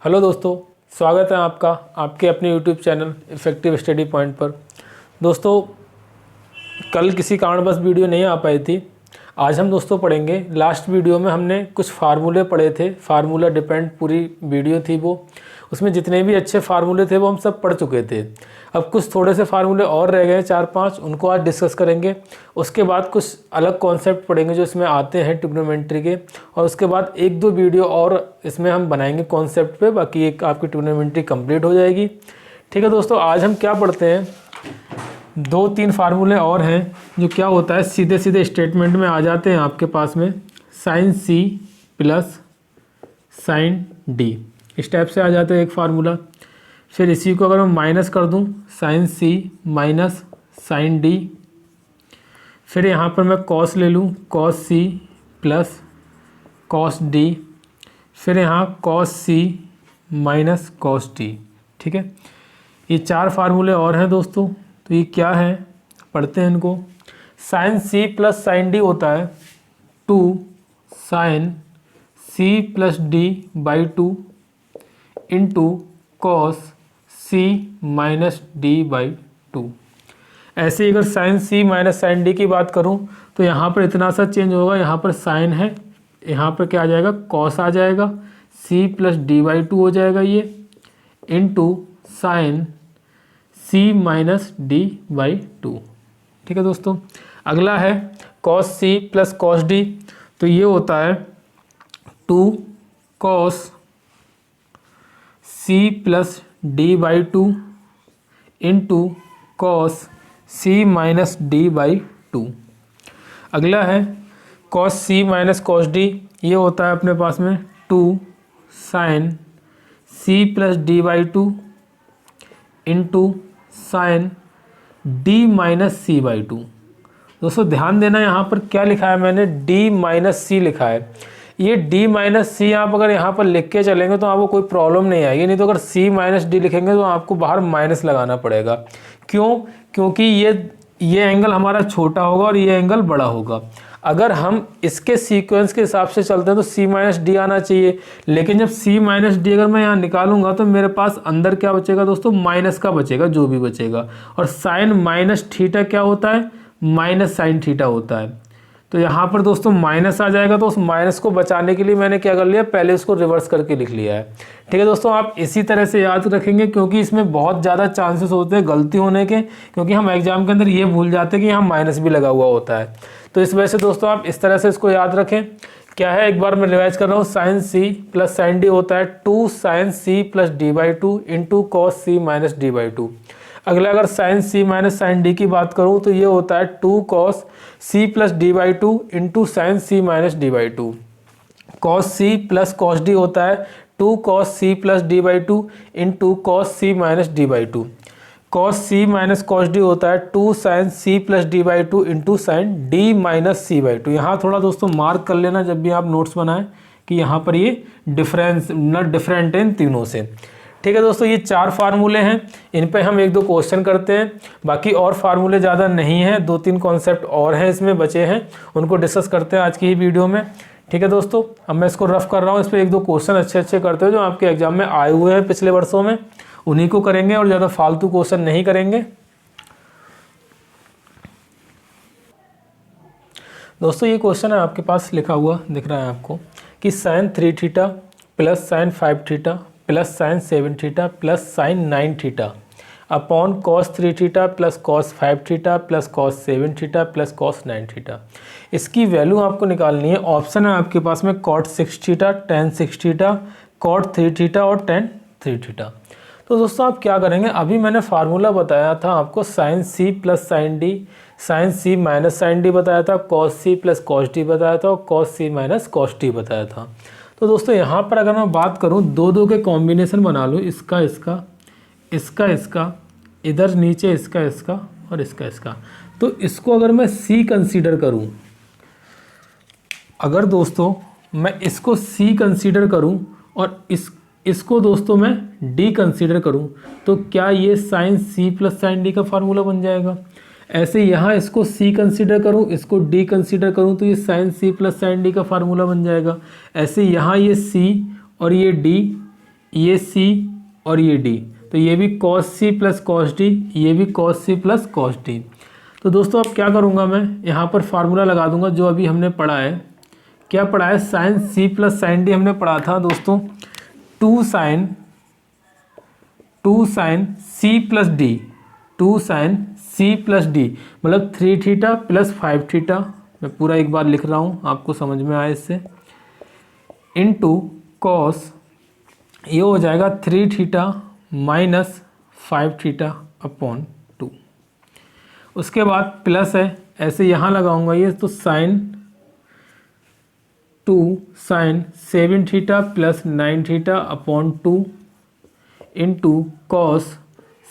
Hello दोस्तों, स्वागत है आपका आपके अपने YouTube channel effective study point पर। दोस्तों, कल किसी कारणवश वीडियो नहीं आ पाई थी। आज हम दोस्तों पढ़ेंगे। लास्ट वीडियो में हमने कुछ फार्मूले पढ़े थे, फार्मूला डिपेंड पूरी वीडियो थी वो। उसमें जितने भी अच्छे फार्मूले थे वो हम सब पढ़ चुके थे। अब कुछ थोड़े से फार्मूले और रह गए 4-5, उनको आज डिस्कस करेंगे। उसके बाद कुछ अलग कॉन्सेप्ट पढ़ेंगे जो इसमें आते हैं ट्रिग्नोमेट्री के, और उसके बाद 1-2 वीडियो और इसमें हम बनाएंगे कॉन्सेप्ट पे। बाकी एक आपकी ट्रिग्नोमेट्री कंप्लीट हो जाएगी। ठीक है दोस्तों, आज हम क्या पढ़ते हैं, 2-3 फार्मूले और हैं जो क्या होता है सीधे सीधे स्टेटमेंट में आ जाते हैं आपके पास में। Sine C plus sine D, इस टाइप से आ जाता है एक फार्मूला। फिर इसी को अगर मैं माइनस कर दूं, sine C minus sine D, फिर यहाँ पर मैं कॉस ले लूँ, cos C plus cos D, फिर यहाँ cos C minus cos D. ठीक है, ये 4 फार्मूले और हैं दोस्तों। तो ये क्या है, पढ़ते हैं इनको। Sine C plus sine D होता है 2 sine C plus D by 2 into cos C minus D by 2। ऐसे ही अगर sine C minus sine D की बात करूं तो यहाँ पर इतना सा चेंज होगा। यहाँ पर साइन है, यहाँ पर क्या आ जाएगा, कॉस आ जाएगा, सी प्लस डी बाई 2 हो जाएगा ये, into sine C minus D by 2। ठीक है दोस्तों, अगला है cos C plus cos D. तो ये होता है 2 cos C plus D by 2 into cos C minus D by 2। अगला है cos C minus cos D. ये होता है अपने पास में 2 sine C plus D by 2 into sine D minus C by 2। दोस्तों ध्यान देना, यहाँ पर क्या लिखा है मैंने, डी माइनस सी लिखा है। ये डी माइनस सी आप अगर यहाँ पर लिख के चलेंगे तो आपको कोई प्रॉब्लम नहीं आएगी, नहीं तो अगर सी माइनस डी लिखेंगे तो आपको बाहर माइनस लगाना पड़ेगा। क्यों? क्योंकि ये एंगल हमारा छोटा होगा और ये एंगल बड़ा होगा। अगर हम इसके सीक्वेंस के हिसाब से चलते हैं तो सी माइनस डी आना चाहिए, लेकिन जब सी माइनस डी अगर मैं यहाँ निकालूंगा तो मेरे पास अंदर क्या बचेगा दोस्तों, माइनस का बचेगा, जो भी बचेगा। और साइन माइनस थीटा क्या होता है, माइनस साइन थीटा होता है। तो यहाँ पर दोस्तों माइनस आ जाएगा, तो उस माइनस को बचाने के लिए मैंने क्या कर लिया, पहले उसको रिवर्स करके लिख लिया है। ठीक है दोस्तों, आप इसी तरह से याद रखेंगे क्योंकि इसमें बहुत ज़्यादा चांसेस होते हैं गलती होने के, क्योंकि हम एग्जाम के अंदर ये भूल जाते हैं कि यहाँ माइनस भी लगा हुआ होता है। तो इस वजह से दोस्तों आप इस तरह से इसको याद रखें। क्या है, एक बार मैं रिवाइज कर रहा हूँ। Sine C plus sine D होता है 2 sine C plus D by 2 into cos C minus D by 2। अगला अगर sine C minus sine D की बात करूँ तो ये होता है 2 cos C plus D by 2 into sine C minus D by 2। Cos C plus cos D होता है 2 cos C plus D by 2 into cos C minus D by 2। Cos C minus cos D होता है 2 sine C plus D by 2 into sine D minus C by 2। यहाँ थोड़ा दोस्तों mark कर लेना जब भी आप नोट्स बनाएं कि यहाँ पर ये डिफरेंस न डिफरेंट है इन तीनों से। ठीक है दोस्तों, ये 4 फार्मूले हैं, इन पे हम 1-2 क्वेश्चन करते हैं। बाकी और फार्मूले ज़्यादा नहीं हैं, 2-3 कॉन्सेप्ट और हैं इसमें बचे हैं, उनको डिस्कस करते हैं आज की ही वीडियो में। ठीक है दोस्तों, अब मैं इसको रफ कर रहा हूँ, इस पर 1-2 क्वेश्चन अच्छे करते हो जो आपके एग्जाम में आए हुए हैं पिछले वर्षों में, उन्हीं को करेंगे और ज़्यादा फालतू क्वेश्चन नहीं करेंगे। दोस्तों ये क्वेश्चन है आपके पास लिखा हुआ दिख रहा है आपको कि sine 3 theta plus sine 5 theta plus sine 7 theta plus sine 9 theta upon cos 3 theta plus cos 5 theta plus cos 7 theta plus cos 9 theta. इसकी वैल्यू आपको निकालनी है। ऑप्शन है आपके पास में cot 6 theta, tan 6 theta, cot 3 theta और tan 3 theta. तो दोस्तों आप क्या करेंगे, अभी मैंने फार्मूला बताया था आपको sine C plus sine D, sine C minus sine D बताया था, cos C plus cos D बताया था और cos C minus cos D बताया था। तो दोस्तों यहाँ पर अगर मैं बात करूँ 2-2 के कॉम्बिनेशन बना लूँ, इसका इसका, इसका इसका, इधर नीचे इसका इसका और इसका इसका, तो इसको अगर मैं C कंसीडर करूँ, अगर दोस्तों मैं इसको C कंसीडर करूँ और इसको दोस्तों मैं D कंसीडर करूँ, तो क्या ये sine C plus sine D का फार्मूला बन जाएगा। ऐसे यहाँ इसको C कंसीडर करूँ, इसको D कंसीडर करूँ तो ये sine C plus sine D का फार्मूला बन जाएगा। ऐसे यहाँ ये C और ये D, ये सी और ये डी, तो ये भी cos C plus cos D, ये भी cos C plus cos D. तो दोस्तों अब क्या करूँगा, मैं यहाँ पर फार्मूला लगा दूंगा जो अभी हमने पढ़ा है। क्या पढ़ा है? Sine C plus sine D हमने पढ़ा था दोस्तों। Two sine C plus D, two sine C plus D मतलब 3 थीटा प्लस 5 थीटा। मैं पूरा एक बार लिख रहा हूँ आपको समझ में आए इससे। इनटू कॉस, ये हो जाएगा 3 थीटा माइनस 5 थीटा अपॉन 2। उसके बाद प्लस है, ऐसे यहाँ लगाऊंगा ये, तो sine 2 sine 7 theta plus 9 theta upon 2 into cos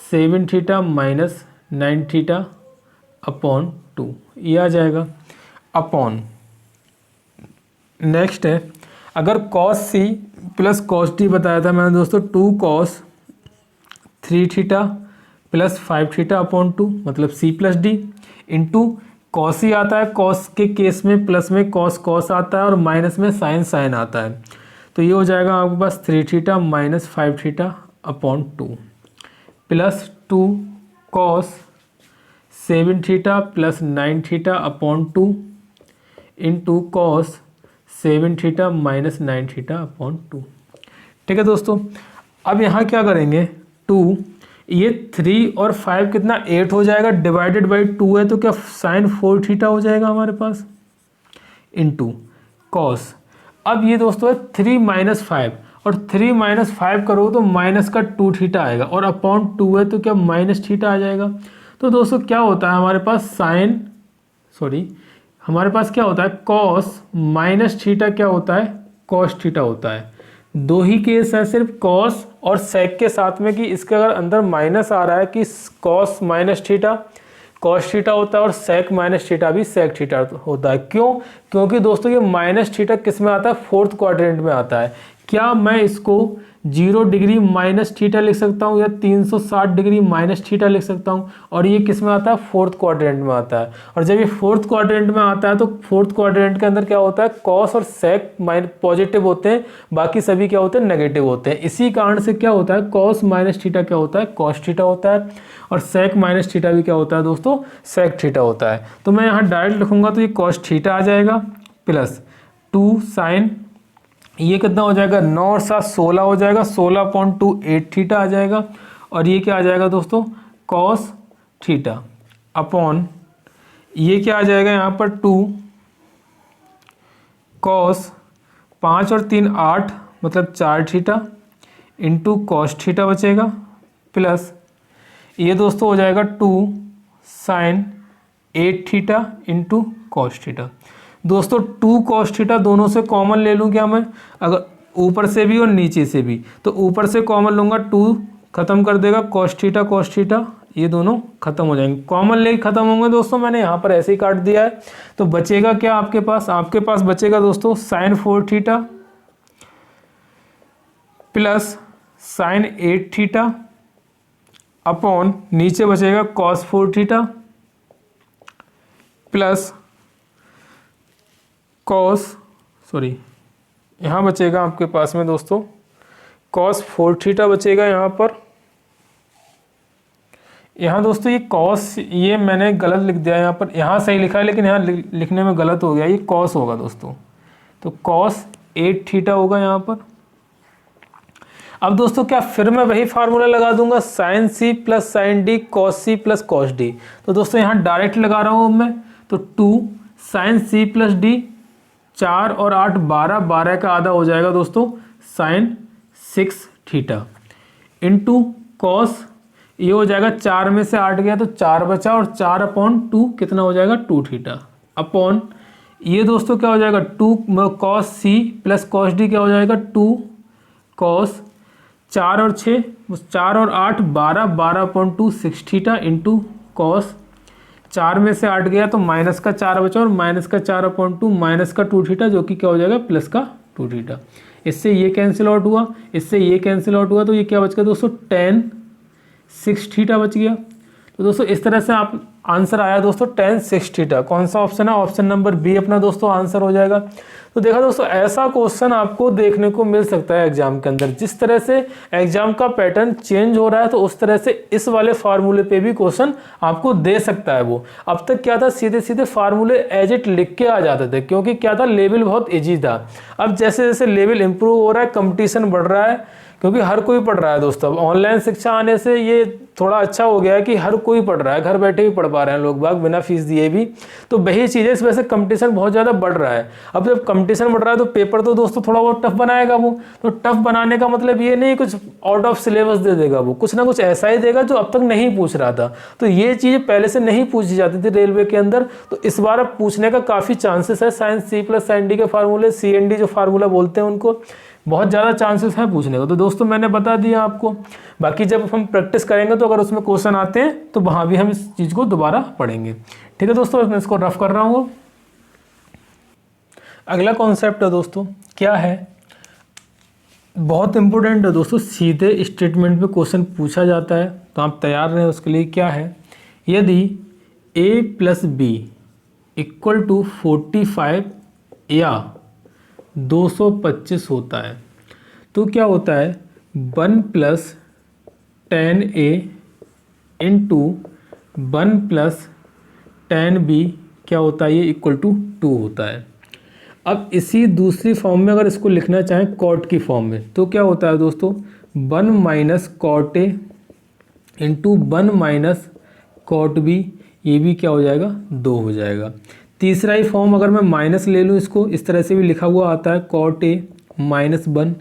7 theta minus 9 theta upon 2, ये आ जाएगा अपॉन। नेक्स्ट है, अगर cos C plus cos D बताया था मैंने दोस्तों, 2 cos 3 theta plus 5 theta upon 2 मतलब C plus D into cos ही आता है, कॉस के केस में प्लस में कॉस कॉस आता है और माइनस में साइन साइन आता है, तो ये हो जाएगा आपके पास 3 theta minus 5 theta upon 2 plus 2 cos 7 theta plus 9 theta upon 2 into cos 7 theta minus 9 theta upon 2। ठीक है दोस्तों, अब यहाँ क्या करेंगे, 2 ये 3 और 5 कितना 8 हो जाएगा, डिवाइडेड बाई 2 है तो क्या साइन 4 थीटा हो जाएगा हमारे पास, इंटू कॉस। अब ये दोस्तों है 3 माइनस 5 और 3 माइनस 5 करो तो माइनस का 2 थीटा आएगा और अपॉन 2 है तो क्या माइनस थीटा आ जाएगा। तो दोस्तों क्या होता है हमारे पास हमारे पास क्या होता है, कॉस माइनस थीटा क्या होता है, कॉस थीटा होता है। दो ही केस है सिर्फ, कॉस और सेक के साथ में, कि इसके अगर अंदर माइनस आ रहा है कि cos minus theta cos theta होता है और सेक माइनस थीटा भी सेक थीटा होता है। क्यों? क्योंकि दोस्तों ये माइनस थीटा किस में आता है, 4th क्वाड्रेंट में आता है। क्या मैं इसको 0 डिग्री माइनस थीटा लिख सकता हूँ या 360 डिग्री माइनस थीटा लिख सकता हूँ, और ये किस में आता है, 4th क्वाड्रेंट में आता है। और जब ये 4th क्वाड्रेंट में आता है तो 4th क्वाड्रेंट के अंदर क्या होता है, कॉस और सेक पॉजिटिव होते हैं, बाकी सभी क्या होते हैं, नेगेटिव होते हैं। इसी कारण से क्या होता है, कॉस माइनस थीटा क्या होता है, कॉस थीटा होता है, और सेक माइनस थीटा भी क्या होता है दोस्तों, सेक थीटा होता है। तो मैं यहाँ डायरेक्ट लिखूंगा तो ये कॉस थीटा आ जाएगा प्लस 2 साइन, ये कितना हो जाएगा, 9 और 7 16 हो जाएगा, 16/2 8 थीटा आ जाएगा, और ये क्या आ जाएगा दोस्तों, कॉस थीटा अपॉन, ये क्या आ जाएगा यहाँ पर 2 कॉस 5 और 3 8 मतलब 4 थीटा इंटू कॉस थीटा बचेगा, प्लस ये दोस्तों हो जाएगा 2 sine 8 theta into cos theta. दोस्तों 2 कॉस थीटा दोनों से कॉमन ले लूँ क्या मैं, अगर ऊपर से भी और नीचे से भी, तो ऊपर से कॉमन लूँगा 2 खत्म कर देगा कॉस थीटा, ये दोनों खत्म हो जाएंगे, कॉमन ले खत्म होंगे दोस्तों। मैंने यहाँ पर ऐसे ही काट दिया है, तो बचेगा क्या आपके पास बचेगा दोस्तों sine 4 theta plus sine 8 theta upon, नीचे बचेगा कॉस 4 थीटा प्लस यहाँ बचेगा आपके पास में दोस्तों कॉस 4 थीटा बचेगा यहाँ पर। यहाँ दोस्तों ये कॉस, ये मैंने गलत लिख दिया यहाँ पर, यहाँ सही लिखा है लेकिन यहाँ लिखने में गलत हो गया, ये कॉस होगा दोस्तों, तो कॉस 8 थीटा होगा यहाँ पर। अब दोस्तों क्या फिर मैं वही फार्मूला लगा दूंगा, sine C plus sine D cos C plus cos D. तो दोस्तों यहाँ डायरेक्ट लगा रहा हूँ मैं, तो 2 साइन सी प्लस डी, 4 और 8 12 का आधा हो जाएगा दोस्तों साइन 6 थीटा इंटू कॉस, ये हो जाएगा 4 में से 8 गया तो 4 बचा, और 4/2 कितना हो जाएगा 2 थीटा अपॉन, ये दोस्तों क्या हो जाएगा 2 cos C plus cos D क्या हो जाएगा 2 कॉस 4 और 6 4 और 8 12/2 6 थीटा इंटू कॉस, 4 में से 8 गया तो माइनस का 4 बचा, और माइनस का 4/2 माइनस का 2 थीटा जो कि क्या हो जाएगा प्लस का 2 थीटा। इससे ये कैंसिल आउट हुआ, इससे ये कैंसिल आउट हुआ, तो ये क्या बच गया दोस्तों tan 6 थीटा बच गया। तो दोस्तों इस तरह से आप आंसर आया दोस्तों tan 6 थीटा। कौन सा ऑप्शन है, ऑप्शन नंबर बी अपना दोस्तों आंसर हो जाएगा। तो देखा दोस्तों, ऐसा क्वेश्चन आपको देखने को मिल सकता है एग्जाम के अंदर। जिस तरह से एग्जाम का पैटर्न चेंज हो रहा है, तो उस तरह से इस वाले फार्मूले पे भी क्वेश्चन आपको दे सकता है वो। अब तक क्या था, सीधे सीधे फार्मूले एज इट लिख के आ जाते थे, क्योंकि क्या था, लेवल बहुत ईजी था। अब जैसे जैसे लेवल इंप्रूव हो रहा है, कंपटीशन बढ़ रहा है, क्योंकि हर कोई पढ़ रहा है दोस्तों। अब ऑनलाइन शिक्षा आने से ये थोड़ा अच्छा हो गया है कि हर कोई पढ़ रहा है, घर बैठे ही पढ़ पा रहे हैं लोग बाग बिना फीस दिए भी। तो वही चीज़ें, इस वजह से कंपटीशन बहुत ज़्यादा बढ़ रहा है। अब जब कंपटीशन बढ़ रहा है तो पेपर तो दोस्तों थोड़ा बहुत टफ बनाएगा वो। तो टफ बनाने का मतलब ये नहीं कुछ आउट ऑफ सिलेबस दे देगा वो, कुछ ना कुछ ऐसा ही देगा जो अब तक नहीं पूछ रहा था। तो ये चीज़ें पहले से नहीं पूछी जाती थी रेलवे के अंदर, तो इस बार अब पूछने का काफ़ी चांसेस है। Sine C plus sine D के फार्मूले, सी एन डी जो फार्मूला बोलते हैं उनको, बहुत ज़्यादा चांसेस है पूछने का। तो दोस्तों मैंने बता दिया आपको। बाकी जब हम प्रैक्टिस करेंगे तो अगर उसमें क्वेश्चन आते हैं तो वहाँ भी हम इस चीज़ को दोबारा पढ़ेंगे। ठीक है दोस्तों, मैं इसको रफ कर रहा हूँ। अगला कॉन्सेप्ट है दोस्तों, क्या है, बहुत इंपॉर्टेंट है दोस्तों, सीधे स्टेटमेंट पे क्वेश्चन पूछा जाता है, तो आप तैयार रहें उसके लिए। क्या है, यदि a plus B equal to 45 या 225 होता है, तो क्या होता है, 1 plus 10a into 1 plus 10b क्या होता है, ये इक्वल टू 2 होता है। अब इसी दूसरी फॉर्म में अगर इसको लिखना चाहें कॉट की फॉर्म में, तो क्या होता है दोस्तों, 1 minus cot A into 1 minus cot B, ये भी क्या हो जाएगा, 2 हो जाएगा। तीसरा ही फॉर्म अगर मैं माइनस ले लूँ, इसको इस तरह से भी लिखा हुआ आता है, cot A minus 1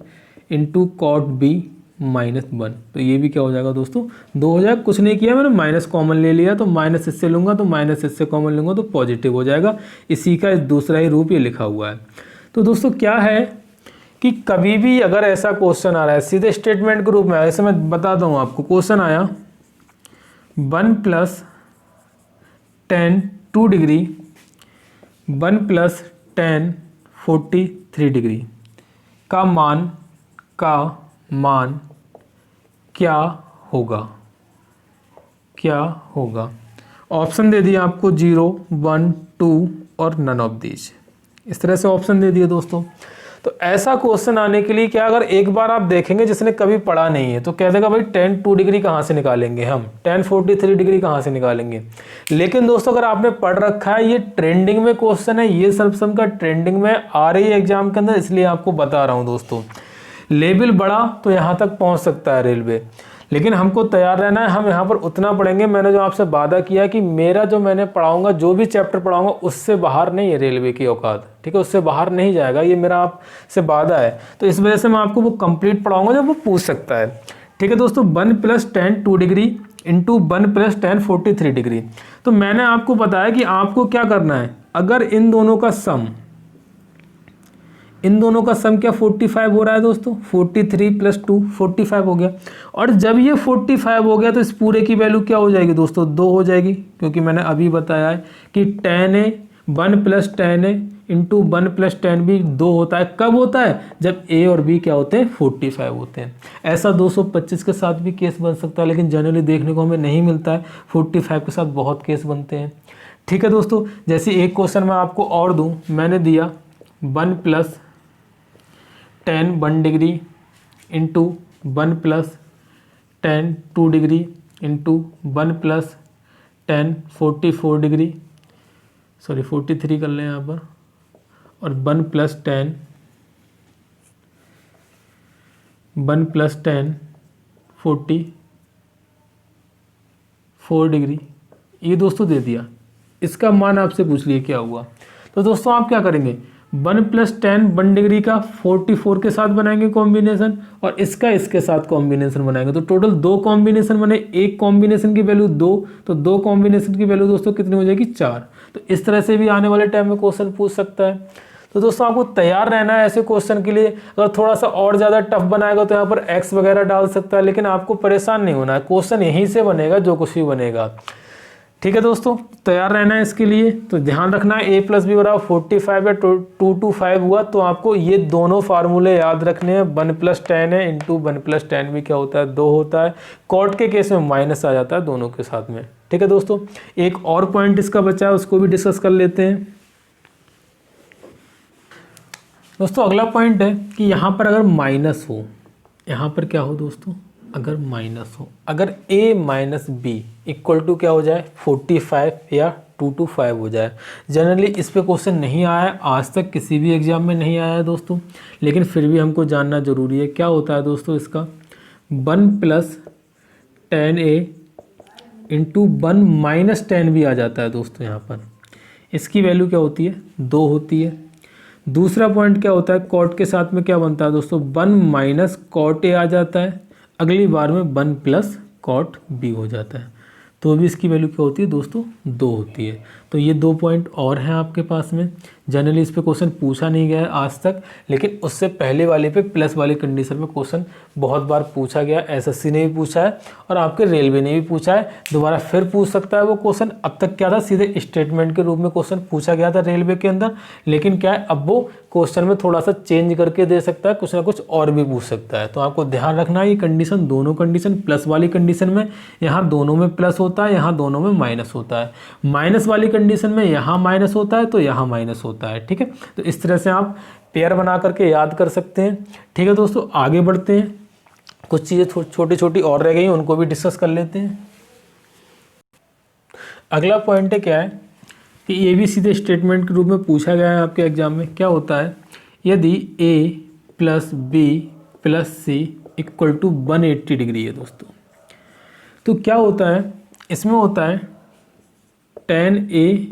into cot B minus 1, तो ये भी क्या हो जाएगा दोस्तों, 2 हो जाएगा। कुछ नहीं किया मैंने, माइनस कॉमन ले लिया, तो माइनस इससे लूँगा तो माइनस इससे कॉमन लूँगा तो पॉजिटिव हो जाएगा। इसी का दूसरा ही रूप ये लिखा हुआ है। तो दोस्तों क्या है कि कभी भी अगर ऐसा क्वेश्चन आ रहा है सीधे स्टेटमेंट के रूप में, ऐसे मैं बताता हूँ आपको, क्वेश्चन आया 1 प्लस 10 2 डिग्री 1 प्लस 10 43 डिग्री का मान क्या होगा। ऑप्शन दे दिया आपको 0 1 2 और नन ऑफ दीज, इस तरह से ऑप्शन दे दिए दोस्तों। तो ऐसा क्वेश्चन आने के लिए क्या, अगर एक बार आप देखेंगे जिसने कभी पढ़ा नहीं है तो कह देगा भाई 10 2 डिग्री कहाँ से निकालेंगे हम, 10 43 डिग्री कहाँ से निकालेंगे। लेकिन दोस्तों अगर आपने पढ़ रखा है, ये ट्रेंडिंग में क्वेश्चन है, ये सर्वसम का ट्रेंडिंग में आ रही है एग्जाम के अंदर, इसलिए आपको बता रहा हूँ दोस्तों। लेवल बढ़ा तो यहाँ तक पहुँच सकता है रेलवे, लेकिन हमको तैयार रहना है। हम यहाँ पर उतना पढ़ेंगे, मैंने जो आपसे वादा किया कि मेरा जो मैंने पढ़ाऊंगा, जो भी चैप्टर पढ़ाऊंगा उससे बाहर नहीं है रेलवे की औकात, ठीक है, उससे बाहर नहीं जाएगा, ये मेरा आपसे वादा है। तो इस वजह से मैं आपको वो कंप्लीट पढ़ाऊंगा जब वो पूछ सकता है। ठीक है दोस्तों, 1 plus 10 2 degree into 1 plus 10 43 degree. तो मैंने आपको बताया कि आपको क्या करना है, अगर इन दोनों का सम क्या 45 हो रहा है दोस्तों, 43 प्लस 2 45 हो गया। और जब ये 45 हो गया तो इस पूरे की वैल्यू क्या हो जाएगी दोस्तों, 2 हो जाएगी, क्योंकि मैंने अभी बताया है कि 10a 1 plus 10a into 1 plus 10b 2 होता है। कब होता है, जब a और b क्या होते हैं, 45 होते हैं। ऐसा 225 के साथ भी केस बन सकता है, लेकिन जनरली देखने को हमें नहीं मिलता है। 45 के साथ बहुत केस बनते हैं। ठीक है दोस्तों, जैसे एक क्वेश्चन मैं आपको और दूँ, मैंने दिया 1 plus 10 1 degree into 1 plus 10 2 degree into 1 plus 10 44 degree, sorry 43 कर लें यहाँ पर, और 1 प्लस 10 44 डिग्री, ये दोस्तों दे दिया। इसका मान आपसे पूछ लिए क्या हुआ। तो दोस्तों आप क्या करेंगे, 1 प्लस 10 1 डिग्री का 44 के साथ बनाएंगे कॉम्बिनेशन, और इसका इसके साथ कॉम्बिनेशन बनाएंगे, तो टोटल 2 कॉम्बिनेशन बने। एक कॉम्बिनेशन की वैल्यू 2, तो 2 कॉम्बिनेशन की वैल्यू दोस्तों कितनी हो जाएगी, 4। तो इस तरह से भी आने वाले टाइम में क्वेश्चन पूछ सकता है। तो दोस्तों आपको तैयार रहना है ऐसे क्वेश्चन के लिए। अगर थोड़ा सा और ज़्यादा टफ बनाएगा तो यहाँ पर एक्स वगैरह डाल सकता है, लेकिन आपको परेशान नहीं होना है, क्वेश्चन यहीं से बनेगा जो कुछ भी बनेगा। ठीक है दोस्तों, तैयार रहना है इसके लिए। तो ध्यान रखना है a प्लस बी बराबर 45 या 225 हुआ तो आपको ये दोनों फार्मूले याद रखने हैं। 1 प्लस 10 है इंटू 1 प्लस 10 भी क्या होता है, 2 होता है। कॉट के केस में माइनस आ जाता है दोनों के साथ में। ठीक है दोस्तों, एक और पॉइंट इसका बचा है, उसको भी डिस्कस कर लेते हैं। दोस्तों अगला पॉइंट है कि यहाँ पर अगर माइनस हो, यहाँ पर क्या हो दोस्तों, अगर माइनस हो, अगर a minus B equal to क्या हो जाए 45 या 2 to 5 हो जाए। जनरली इस पे क्वेश्चन नहीं आया है, आज तक किसी भी एग्जाम में नहीं आया है दोस्तों, लेकिन फिर भी हमको जानना ज़रूरी है। क्या होता है दोस्तों इसका, 1 + 10a इंटू 1 - 10 भी आ जाता है दोस्तों। यहाँ पर इसकी वैल्यू क्या होती है, 2 होती है। दूसरा पॉइंट क्या होता है, कॉट के साथ में क्या बनता है दोस्तों, 1 - cot a आ जाता है। अगली बार में 1 + cot b हो जाता है, तो भी इसकी वैल्यू क्या होती है दोस्तों, 2 होती है। तो ये 2 पॉइंट और हैं आपके पास में। जनरली इस पे क्वेश्चन पूछा नहीं गया है आज तक, लेकिन उससे पहले वाले पे प्लस वाली कंडीशन में क्वेश्चन बहुत बार पूछा गया। एसएससी ने भी पूछा है और आपके रेलवे ने भी पूछा है, दोबारा फिर पूछ सकता है वो क्वेश्चन। अब तक क्या था, सीधे स्टेटमेंट के रूप में क्वेश्चन पूछा गया था रेलवे के अंदर, लेकिन क्या है अब वो क्वेश्चन में थोड़ा सा चेंज करके दे सकता है, कुछ ना कुछ और भी पूछ सकता है। तो आपको ध्यान रखना है ये कंडीशन, दोनों कंडीशन प्लस वाली कंडीशन में यहाँ दोनों में प्लस होता है, यहाँ दोनों में माइनस होता है। माइनस वाली कंडीशन में यहाँ माइनस होता है तो यहाँ माइनस होता है। ठीक है, तो इस तरह से आप पेयर बना करके याद कर सकते हैं। ठीक है दोस्तों, आगे बढ़ते हैं। कुछ चीज़ें छोटी छोटी और रह गई, उनको भी डिस्कस कर लेते हैं। अगला पॉइंट है क्या है कि ये भी सीधे स्टेटमेंट के रूप में पूछा गया है आपके एग्जाम में। क्या होता है, यदि a + b + c = 180 डिग्री है दोस्तों, तो क्या होता है इसमें, होता है tan a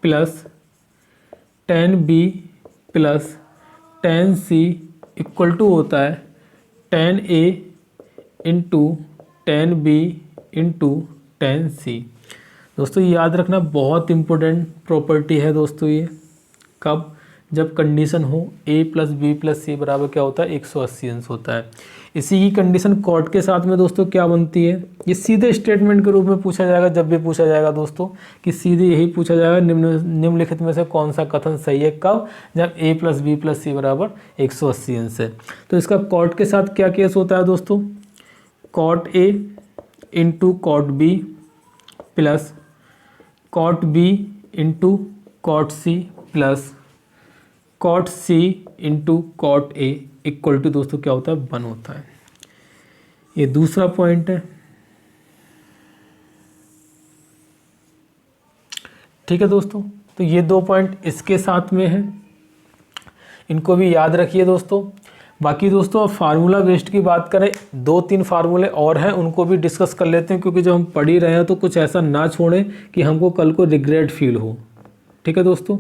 + tan b + tan c = होता है tan a × tan b × tan c। दोस्तों ये याद रखना, बहुत इंपॉर्टेंट प्रॉपर्टी है दोस्तों ये। कब, जब कंडीशन हो a + b + c बराबर क्या होता है 180 अंश होता है। इसी की कंडीशन कॉट के साथ में दोस्तों क्या बनती है, ये सीधे स्टेटमेंट के रूप में पूछा जाएगा। जब भी पूछा जाएगा दोस्तों कि सीधे यही पूछा जाएगा, निम्नलिखित में से कौन सा कथन सही है, कब, जब a + b + c बराबर 180 अंश है। तो इसका कॉट के साथ क्या केस होता है दोस्तों, cot a × cot b + cot b × cot c + cot c × cot a = दोस्तों क्या होता है 1 होता है। ये दूसरा पॉइंट है। ठीक है दोस्तों, तो ये 2 पॉइंट इसके साथ में है, इनको भी याद रखिए दोस्तों। बाकी दोस्तों फार्मूला बेस्ड की बात करें, 2-3 फार्मूले और हैं, उनको भी डिस्कस कर लेते हैं, क्योंकि जब हम पढ़ ही रहे हैं तो कुछ ऐसा ना छोड़ें कि हमको कल को रिग्रेट फील हो। ठीक है दोस्तों,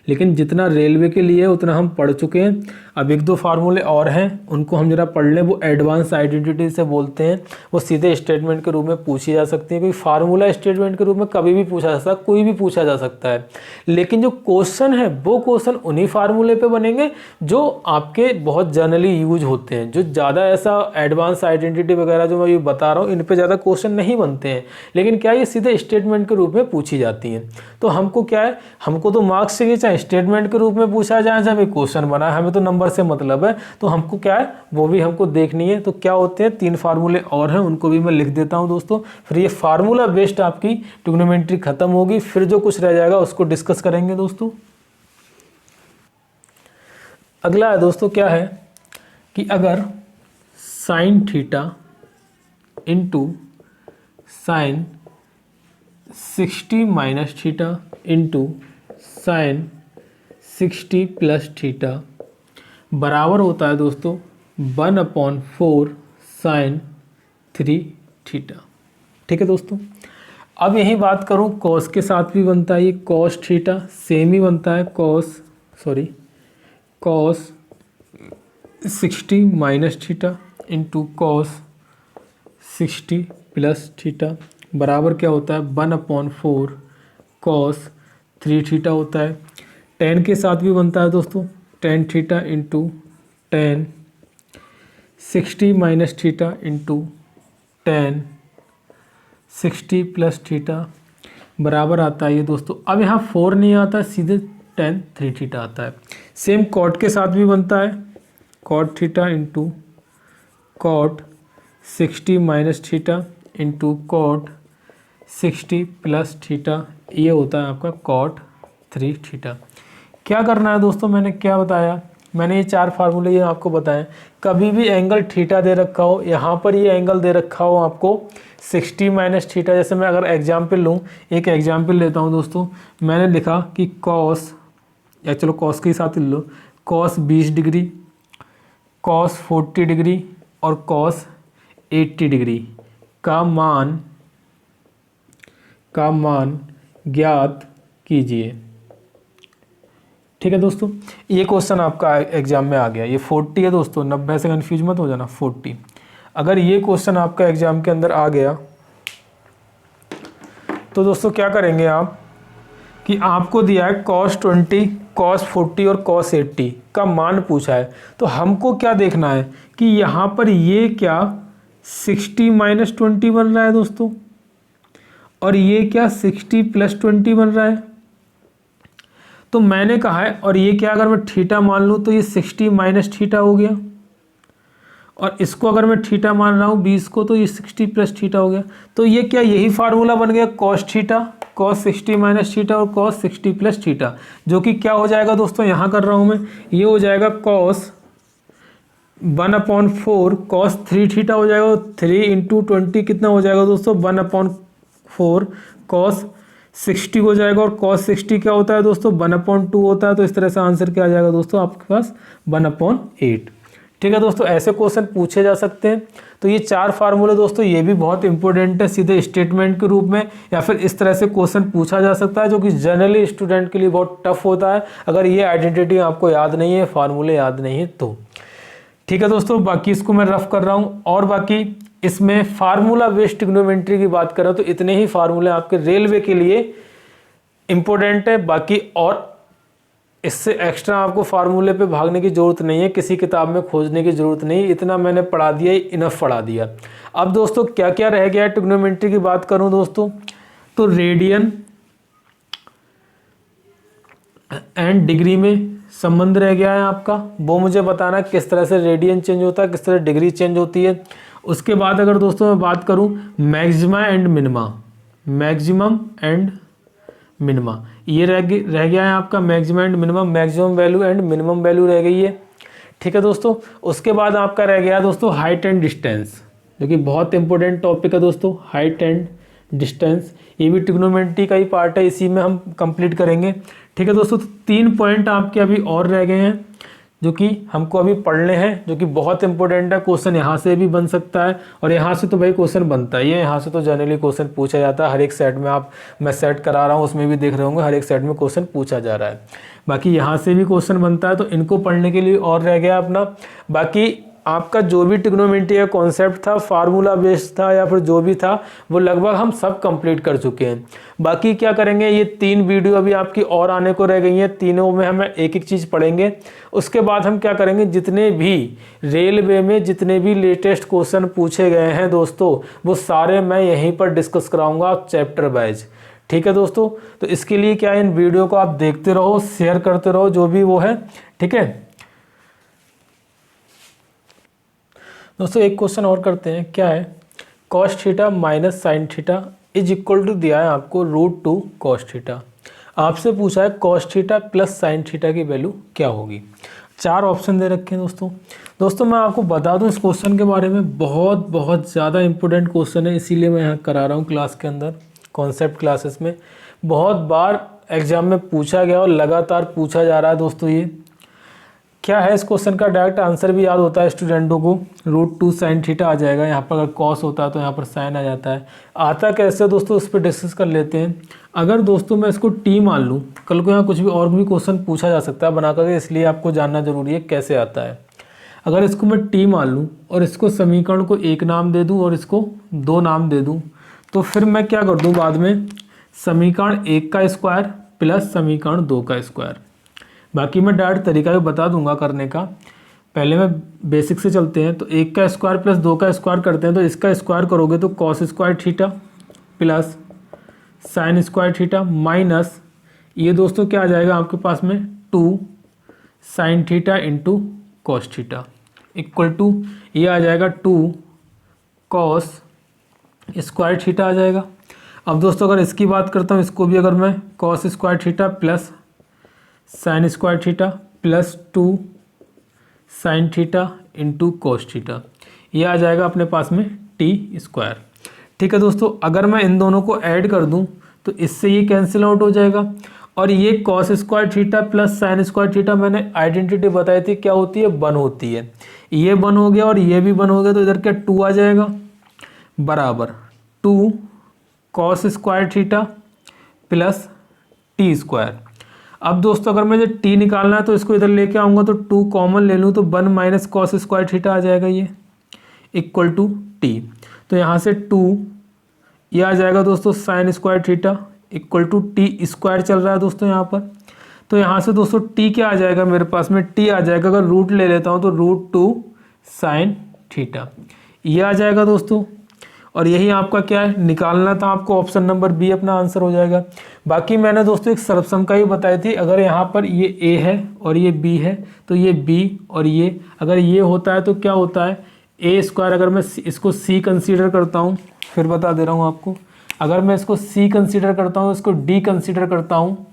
लेकिन जितना रेलवे के लिए उतना हम पढ़ चुके हैं। अब 1-2 फार्मूले और हैं, उनको हम जरा पढ़ लें। वो एडवांस आइडेंटिटी से बोलते हैं, वो सीधे स्टेटमेंट के रूप में पूछी जा सकती है। क्योंकि फार्मूला स्टेटमेंट के रूप में कभी भी पूछा जा सकता है, कोई भी पूछा जा सकता है, लेकिन जो क्वेश्चन है वो क्वेश्चन उन्हीं फार्मूले पे बनेंगे जो आपके बहुत जनरली यूज होते हैं। जो ज़्यादा ऐसा एडवांस आइडेंटिटी वगैरह जो मैं ये बता रहा हूँ, इन पर ज़्यादा क्वेश्चन नहीं बनते हैं, लेकिन क्या ये सीधे स्टेटमेंट के रूप में पूछी जाती हैं। तो हमको क्या है, हमको तो मार्क्स चाहिए, चाहे स्टेटमेंट के रूप में पूछा जाए, चाहे क्वेश्चन बना है, हमें तो नंबर से मतलब है। तो हमको क्या है, वो भी हमको देखनी है। तो क्या होते हैं, 3 फार्मूले और हैं, उनको भी मैं लिख देता हूं दोस्तों। फिर ये फार्मूला बेस्ड आपकी ट्रिग्नोमेट्री खत्म होगी, फिर जो कुछ रह जाएगा उसको डिस्कस करेंगे दोस्तों। अगला है दोस्तों क्या है कि अगर sin theta × sin 60 - theta × sin 60 + theta बराबर होता है दोस्तों 1/4 sin 3 थीटा। ठीक है दोस्तों, अब यही बात करूं, कॉस के साथ भी बनता है ये cos थीटा, सेम ही बनता है cos 60 - थीटा × cos 60 + थीटा बराबर क्या होता है 1/4 cos 3 थीटा होता है। tan के साथ भी बनता है दोस्तों, tan theta × tan 60 - theta × tan 60 + theta बराबर आता है ये दोस्तों। अब यहाँ 4 नहीं आता, सीधे tan 3 थीटा आता है। सेम cot के साथ भी बनता है, cot theta × cot 60 - theta × cot 60 + theta, ये होता है आपका cot 3 थीटा। क्या करना है दोस्तों, मैंने क्या बताया मैंने ये 4 फार्मूले ये आपको बताएं। कभी भी एंगल थीटा दे रखा हो, यहाँ पर ये एंगल दे रखा हो आपको 60 माइनस थीटा। जैसे मैं अगर एग्जाम्पल लूँ, एक एग्जाम्पल लेता हूँ दोस्तों, मैंने लिखा कि कॉस, या चलो कॉस के साथ ले लो, कॉस 20 डिग्री, कॉस 40 डिग्री और कॉस 80 डिग्री का मान ज्ञात कीजिए। ठीक है दोस्तों, ये क्वेश्चन आपका एग्जाम में आ गया। ये 40 है दोस्तों, 90 से कन्फ्यूज मत हो जाना, 40। अगर ये क्वेश्चन आपका एग्जाम के अंदर आ गया तो दोस्तों क्या करेंगे आप कि आपको दिया है cos 20, cos 40 और cos 80 का मान पूछा है। तो हमको क्या देखना है कि यहाँ पर ये क्या 60 माइनस 20 बन रहा है दोस्तों, और ये क्या 60 प्लस 20 बन रहा है। तो मैंने कहा है, और ये क्या अगर मैं थीटा मान लूँ तो ये 60 माइनस थीटा हो गया, और इसको अगर मैं थीटा मान रहा हूँ 20 को, तो ये 60 प्लस थीटा हो गया। तो ये क्या यही फार्मूला बन गया, cos theta, cos 60 minus theta और कॉस 60 प्लस थीटा, जो कि क्या हो जाएगा दोस्तों, यहाँ कर रहा हूँ मैं, ये हो जाएगा कॉस 1/4 कॉस 3 थीटा हो जाएगा। 3 इंटू 20 कितना हो जाएगा दोस्तों, 1/4 कॉस 60 हो जाएगा। और कॉस 60 क्या होता है दोस्तों, 1/2 होता है। तो इस तरह से आंसर क्या आ जाएगा दोस्तों आपके पास, 1/8। ठीक है दोस्तों, ऐसे क्वेश्चन पूछे जा सकते हैं। तो ये 4 फार्मूले दोस्तों, ये भी बहुत इंपॉर्टेंट है, सीधे स्टेटमेंट के रूप में या फिर इस तरह से क्वेश्चन पूछा जा सकता है, जो कि जनरली स्टूडेंट के लिए बहुत टफ होता है अगर ये आइडेंटिटी आपको याद नहीं है, फार्मूले याद नहीं है तो। ठीक है दोस्तों, बाकी इसको मैं रफ कर रहा हूँ। और बाकी इसमें फार्मूला बेस्ड ट्रिग्नोमेट्री की बात करें तो इतने ही फार्मूले आपके रेलवे के लिए इंपॉर्टेंट है। बाकी और इससे एक्स्ट्रा आपको फार्मूले पे भागने की ज़रूरत नहीं है, किसी किताब में खोजने की ज़रूरत नहीं, इतना मैंने पढ़ा दिया, इनफ पढ़ा दिया। अब दोस्तों क्या क्या रह गया है ट्रिग्नोमेट्री की बात करूं दोस्तों, तो रेडियन एंड डिग्री में संबंध रह गया है आपका, वो मुझे बताना किस तरह से रेडियन चेंज होता है, किस तरह डिग्री चेंज होती है। उसके बाद अगर दोस्तों मैं बात करूं maxima and minima, maximum and minima, ये रह गया है आपका maximum and minimum, maximum value and minimum value रह गई है। ठीक है दोस्तों, उसके बाद आपका रह गया दोस्तों हाइट एंड डिस्टेंस, जो कि बहुत इंपॉर्टेंट टॉपिक है दोस्तों, हाइट एंड डिस्टेंस। ये भी ट्रिग्नोमेट्री का ही पार्ट है, इसी में हम कंप्लीट करेंगे। ठीक है दोस्तों, तो 3 पॉइंट आपके अभी और रह गए हैं जो कि हमको अभी पढ़ने हैं, जो कि बहुत इंपॉर्टेंट है। क्वेश्चन यहाँ से भी बन सकता है, और यहाँ से तो भाई क्वेश्चन बनता ही है, यहाँ से तो जनरली क्वेश्चन पूछा जाता है। हर एक सेट में मैं सेट करा रहा हूँ, उसमें भी देख रहे होंगे, हर एक सेट में क्वेश्चन पूछा जा रहा है। बाकी यहाँ से भी क्वेश्चन बनता है, तो इनको पढ़ने के लिए और रह गया अपना। बाकी आपका जो भी ट्रिग्नोमेट्री का कॉन्सेप्ट था, फार्मूला बेस्ड था या फिर जो भी था, वो लगभग हम सब कंप्लीट कर चुके हैं। बाकी क्या करेंगे, ये 3 वीडियो अभी आपकी और आने को रह गई हैं, तीनों में हम एक एक चीज़ पढ़ेंगे। उसके बाद हम क्या करेंगे, जितने भी रेलवे में जितने भी लेटेस्ट क्वेश्चन पूछे गए हैं दोस्तों, वो सारे मैं यहीं पर डिस्कस कराऊंगा चैप्टर वाइज। ठीक है दोस्तों, तो इसके लिए क्या है, इन वीडियो को आप देखते रहो, शेयर करते रहो, जो भी वो है। ठीक है दोस्तों, एक क्वेश्चन और करते हैं। क्या है, cos theta minus sine theta is equal to दिया है आपको √2 कॉस थीटा। आपसे पूछा है cos theta plus sine theta की वैल्यू क्या होगी। 4 ऑप्शन दे रखे हैं दोस्तों मैं आपको बता दूं इस क्वेश्चन के बारे में, बहुत ज़्यादा इंपॉर्टेंट क्वेश्चन है, इसीलिए मैं यहाँ करा रहा हूँ क्लास के अंदर, कॉन्सेप्ट क्लासेस में। बहुत बार एग्जाम में पूछा गया और लगातार पूछा जा रहा है दोस्तों। ये क्या है, इस क्वेश्चन का डायरेक्ट आंसर भी याद होता है स्टूडेंटों को, √2 साइन थीटा आ जाएगा। यहाँ पर अगर कॉस होता है तो यहाँ पर साइन आ जाता है। आता कैसे दोस्तों, उस पर डिस्कस कर लेते हैं। अगर दोस्तों मैं इसको टी मान लूँ, कल को यहाँ कुछ भी और भी क्वेश्चन पूछा जा सकता है बना करके, इसलिए आपको जानना जरूरी है कैसे आता है। अगर इसको मैं टी मान लूँ और इसको समीकरण को 1 नाम दे दूँ और इसको 2 नाम दे दूँ, तो फिर मैं क्या कर दूँ बाद में, समीकरण 1 का स्क्वायर प्लस समीकरण 2 का स्क्वायर। बाकी मैं डायरेक्ट तरीका भी बता दूंगा करने का, पहले मैं बेसिक से चलते हैं। तो 1 का स्क्वायर प्लस 2 का स्क्वायर करते हैं, तो इसका स्क्वायर करोगे तो cos square theta plus sine square theta minus ये दोस्तों क्या आ जाएगा आपके पास में 2 sine theta into cos theta equal to ये आ जाएगा 2 कॉस स्क्वायर थीटा आ जाएगा। अब दोस्तों अगर इसकी बात करता हूँ, इसको भी अगर मैं cos square theta plus sine square theta plus 2 sine theta into cos theta, ये आ जाएगा अपने पास में टी स्क्वायर। ठीक है दोस्तों, अगर मैं इन दोनों को ऐड कर दूं तो इससे ये कैंसिल आउट हो जाएगा, और ये cos square theta plus sine square theta मैंने आइडेंटिटी बताई थी क्या होती है, 1 होती है। ये 1 हो गया और ये भी 1 हो गया, तो इधर क्या 2 आ जाएगा, बराबर 2 cos square theta plus T square. अब दोस्तों अगर मुझे टी निकालना है तो इसको इधर लेके आऊँगा, तो 2 कॉमन ले लूँ तो 1 माइनस कॉस स्क्वायर थीटा आ जाएगा, ये इक्वल टू टी। तो यहाँ से 2 ये आ जाएगा दोस्तों sine square theta equal to T square चल रहा है दोस्तों यहाँ पर। तो यहाँ से दोस्तों टी क्या आ जाएगा, मेरे पास में टी आ जाएगा, अगर रूट ले लेता हूँ तो √2 साइन थीटा, ये आ जाएगा दोस्तों। और यही आपका क्या है, निकालना था आपको, ऑप्शन नंबर बी अपना आंसर हो जाएगा। बाकी मैंने दोस्तों एक सर्वसम ही बताई थी, अगर यहाँ पर ये ए है और ये बी है तो ये बी, और ये अगर ये होता है तो क्या होता है ए स्क्वायर। अगर मैं इसको सी कंसीडर करता हूँ, फिर बता दे रहा हूँ आपको, अगर मैं इसको सी कंसीडर करता हूँ, इसको डी कंसीडर करता हूँ,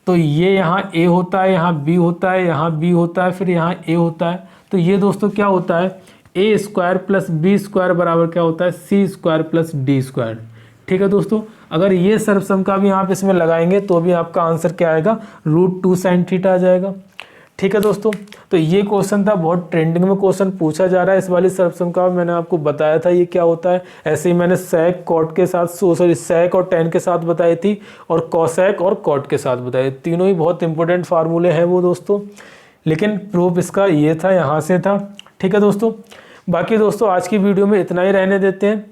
तो ये यहाँ ए होता है, यहाँ बी होता है, यहाँ बी होता है, फिर यहाँ ए होता है। तो ये दोस्तों क्या होता है, ए स्क्वायर प्लस बी स्क्वायर बराबर क्या होता है, सी स्क्वायर प्लस डी स्क्वायर। ठीक है दोस्तों, अगर ये सर्वसम का भी आप इसमें लगाएंगे तो भी आपका आंसर क्या आएगा, √2 साइन थीटा आ जाएगा। ठीक है दोस्तों, तो ये क्वेश्चन था, बहुत ट्रेंडिंग में क्वेश्चन पूछा जा रहा है इस वाली सर्वसम का, मैंने आपको बताया था ये क्या होता है। ऐसे ही मैंने सेक कॉट के साथ, सॉरी सेक और टेन के साथ बताई थी, और कॉसेक और कॉट के साथ बताई, तीनों ही बहुत इंपॉर्टेंट फार्मूले हैं वो दोस्तों, लेकिन प्रूफ इसका ये था, यहाँ से था। ठीक है दोस्तों, बाकी दोस्तों आज की वीडियो में इतना ही रहने देते हैं।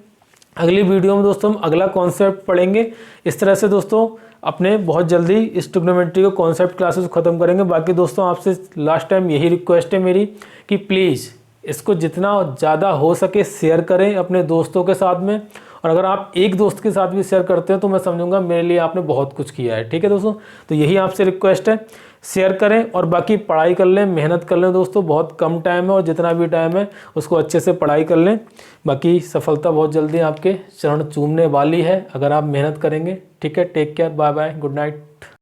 अगली वीडियो में दोस्तों हम अगला कॉन्सेप्ट पढ़ेंगे। इस तरह से दोस्तों अपने बहुत जल्दी इस ट्रिग्नोमेट्री को कॉन्सेप्ट क्लासेस ख़त्म करेंगे। बाकी दोस्तों आपसे लास्ट टाइम यही रिक्वेस्ट है मेरी कि प्लीज़ इसको जितना ज़्यादा हो सके शेयर करें अपने दोस्तों के साथ में, और अगर आप एक दोस्त के साथ भी शेयर करते हैं तो मैं समझूंगा मेरे लिए आपने बहुत कुछ किया है। ठीक है दोस्तों, तो यही आपसे रिक्वेस्ट है, शेयर करें और बाकी पढ़ाई कर लें, मेहनत कर लें दोस्तों, बहुत कम टाइम है और जितना भी टाइम है उसको अच्छे से पढ़ाई कर लें। बाकी सफलता बहुत जल्दी आपके चरण चूमने वाली है अगर आप मेहनत करेंगे। ठीक है, take care, bye bye, good night.